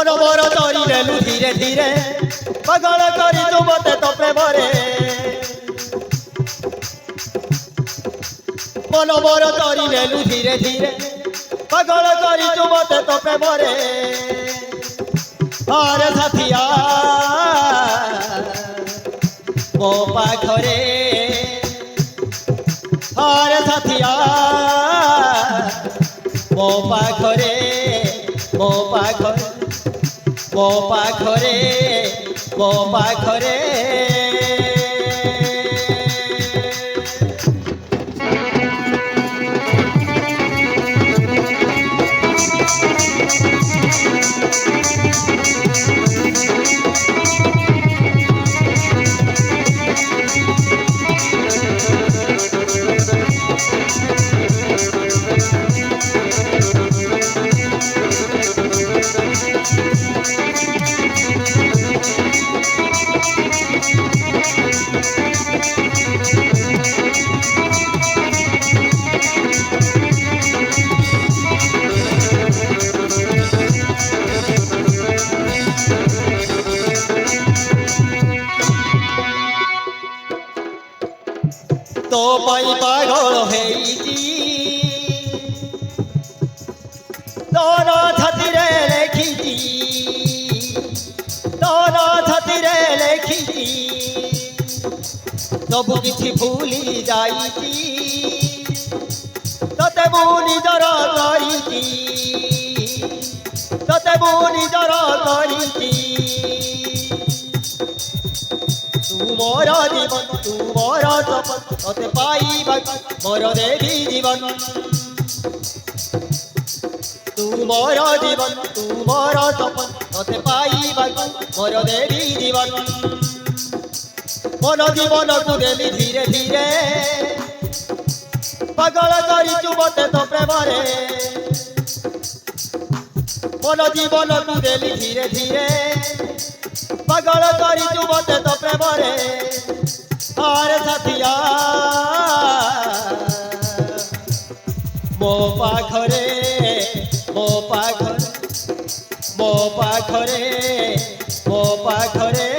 मन मोर चोरी नेलु धीरे धीरे पागल करी तू मते तो प्रेमरे मन मोर चोरी नेलु धीरे धीरे पागल करी तू मते तो प्रेमरे अरे साथिया मो पाखरे अरे साथिया मो पाखरे मो पाखरे मो पाखरे मो पाखरे तो पाई पागल हेइची तोर छातीरे लेखिची तोर छातीरे लेखिची सबु किछि भूली जाईची तते मु निजर करिची तते मु निजर करिची तू मोर जीवन तू मोर सपन तोते पाइबाक मोर देवी जीवन तू मोर जीवन तू मोर सपन तोते पाइबाक मोर देवी जीवन मन जीवन तू देली धीरे धीरे पागल करिचु मते तो प्रेमरे मन जीवन तू देली धीरे धीरे पागल करिचु मते तो प्रेमरे अरे साथिया मो पाखरे मो पाखरे मो पाखरे मो पाखरे